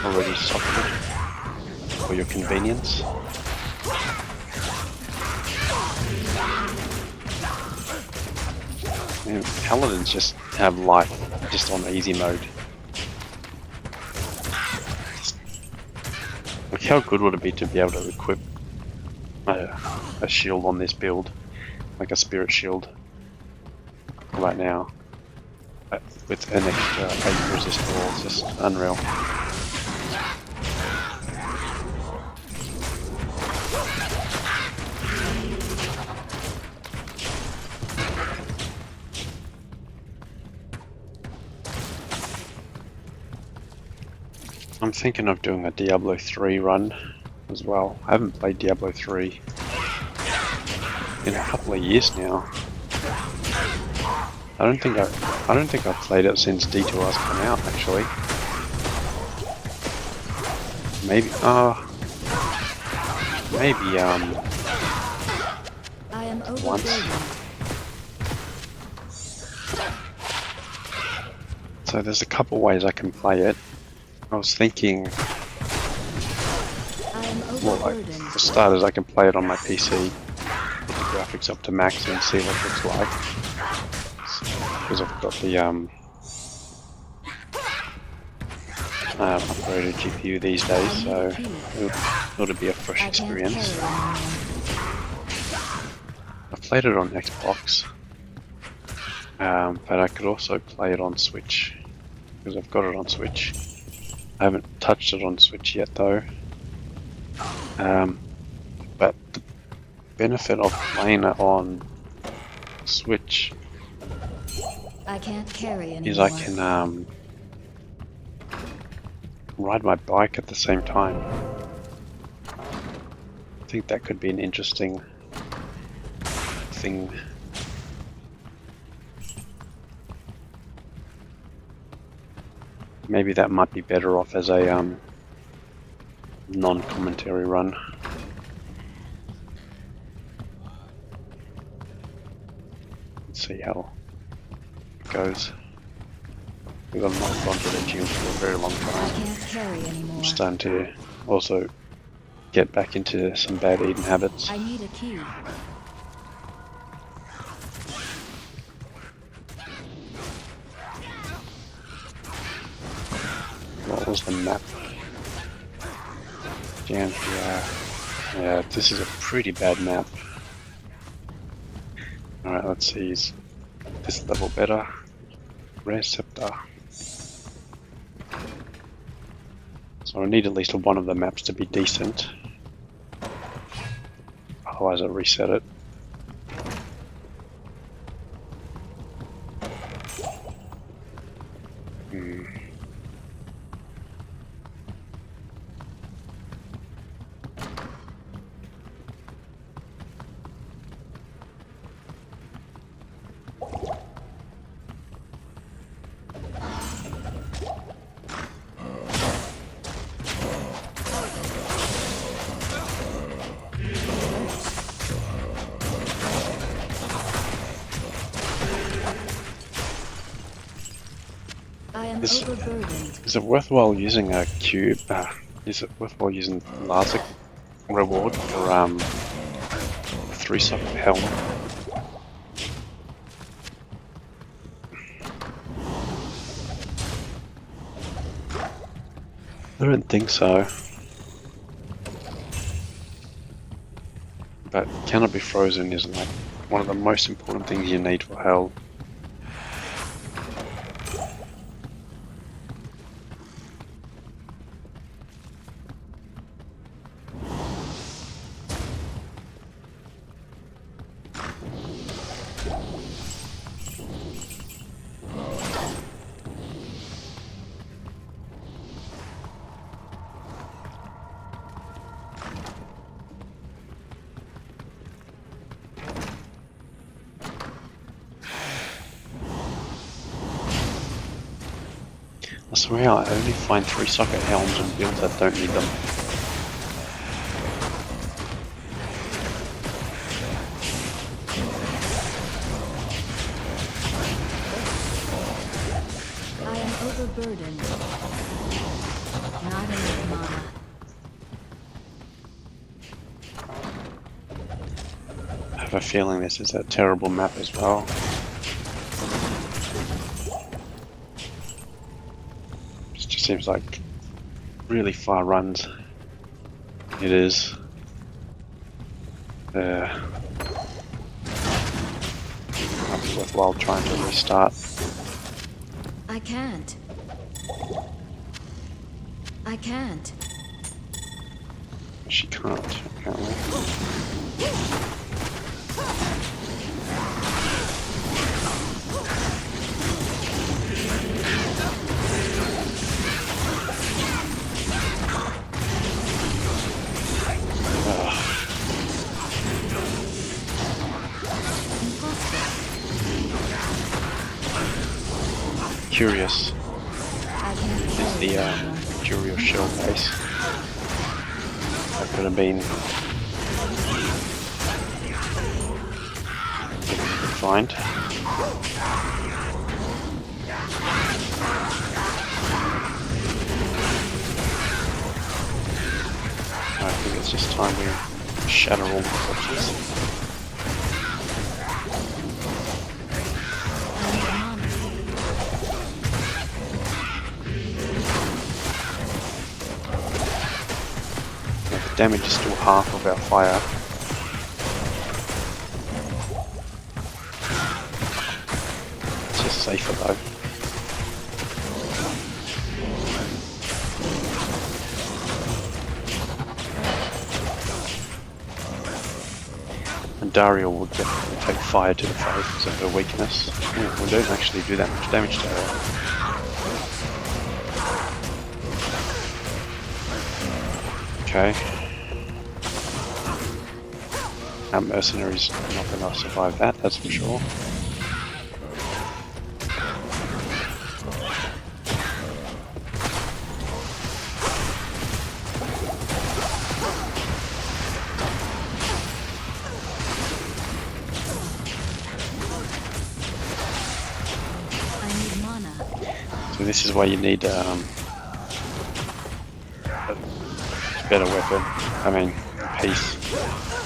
S1: Already softened for your convenience. Man, paladins just have life just on easy mode. Like, how good would it be to be able to equip a shield on this build, like a spirit shield, right now, with an extra 8 resist wall? It's just unreal. I'm thinking of doing a Diablo 3 run as well. I haven't played Diablo 3 in a couple of years now. I don't think I've played it since D2R's come out. Actually, maybe. Maybe.
S2: I am
S1: Once.
S2: overburdened.
S1: So there's a couple ways I can play it. I was thinking,
S2: I am
S1: well, like,
S2: overburdened.
S1: for starters, I can play it on my PC, put the graphics up to max and see what it looks like. Because I've got the upgraded GPU these days, so it'll be a fresh
S2: I can't
S1: experience.
S2: carry anymore.
S1: I've played it on Xbox, but I could also play it on Switch, because I've got it on Switch. I haven't touched it on Switch yet though. But the benefit of playing it on Switch
S2: I can't carry anymore.
S1: is I can ride my bike at the same time. I think that could be an interesting thing. Maybe that might be better off as a non-commentary run. Let's see how it goes. We've not gone to the gym for a very long
S2: I
S1: time.
S2: can't carry anymore.
S1: I'm starting to also get back into some bad eating habits.
S2: I need a key.
S1: What was the map? Down here. Yeah, this is a pretty bad map. Alright, let's see. Is this level better? Receptor. So I need at least one of the maps to be decent. Otherwise I'll reset it.
S2: I am
S1: Is-
S2: overburdened.
S1: Is it worthwhile using a cube? Is it worthwhile using Larsic reward for a 3-socket helm? I don't think so. But cannot be frozen is like one of the most important things you need for hell. I swear I only find 3-socket helms and builds that don't need them.
S2: I am overburdened. Not enough mana.
S1: I have a feeling this is a terrible map as well. It just seems like really far runs. It is. Might be worthwhile trying to restart.
S2: I can't. I can't.
S1: She can't, apparently. curious
S2: I can't
S1: is
S2: carry
S1: the
S2: anymore.
S1: Andariel shell base. That could have been find. I think it's just time we shatter all the corpses.
S2: I need mana.
S1: Yeah, the damage is still half of our fire. It's just safer though. And Andariel will definitely take fire to the face because of her weakness. Yeah, we don't actually do that much damage to her. Okay. Our mercenary's not going to survive that, that's for sure.
S2: I need mana.
S1: So this is why you need a better weapon. I mean, piece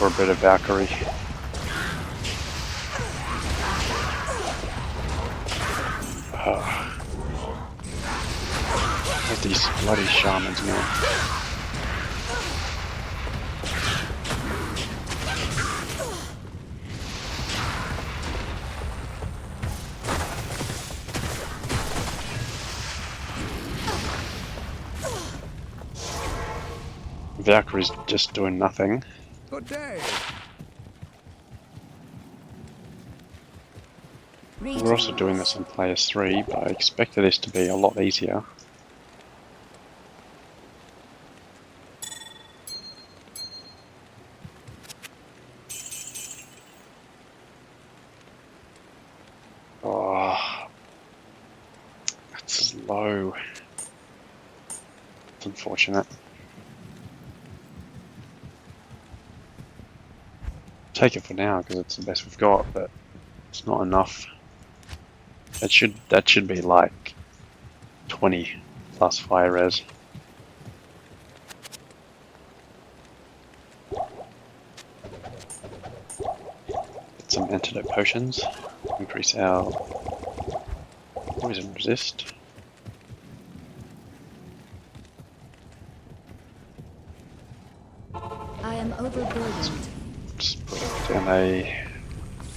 S1: or a bit of Valkyrie. Where's these bloody shamans, man? Valkyrie's just doing nothing.
S3: Good day.
S1: We're also doing this on Players 3, but I expected this to be a lot easier. Oh, that's low. It's unfortunate. Take it for now because it's the best we've got, but it's not enough. That should be like 20 plus fire res. Get some antidote potions. Increase our poison resist.
S2: I am overburdened.
S1: Just put down a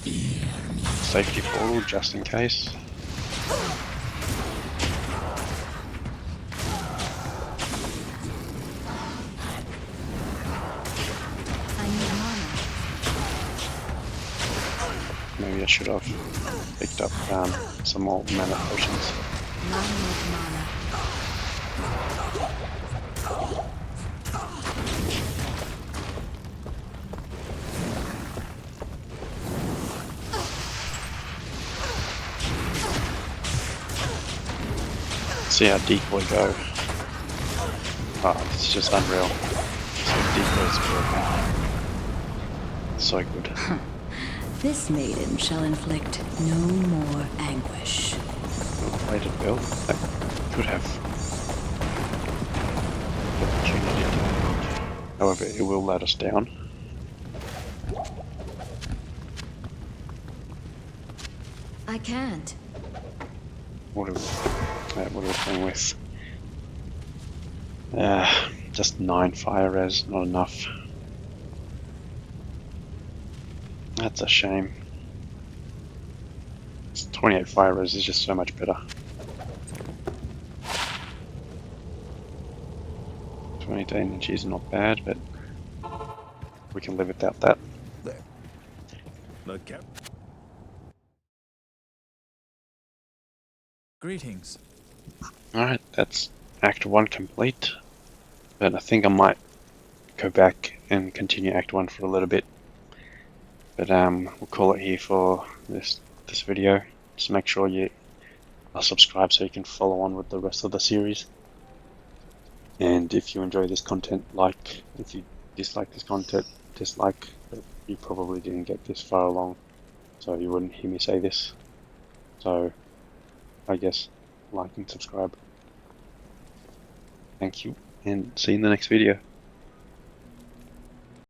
S1: safety portal just in case.
S2: I need mana.
S1: Maybe I should have picked up some more mana potions.
S2: Not enough mana.
S1: See how decoy go. Oh, it's just unreal. So decoy's working. So good.
S2: This maiden shall inflict no more anguish.
S1: Way to build. That could have the opportunity to. However, it will let us down.
S2: I can't.
S1: What are we playing with? Just 9 fire res, not enough. That's a shame. 28 fire res is just so much better. 28 energy is not bad, but we can live without that.
S3: There. The cap.
S5: Greetings.
S1: Alright, that's Act 1 complete. But I think I might go back and continue Act 1 for a little bit. But we'll call it here for this video. Just make sure you subscribe so you can follow on with the rest of the series. And if you enjoy this content, like. If you dislike this content, dislike. But you probably didn't get this far along, so you wouldn't hear me say this. So I guess like and subscribe. Thank you, and see you in the next video.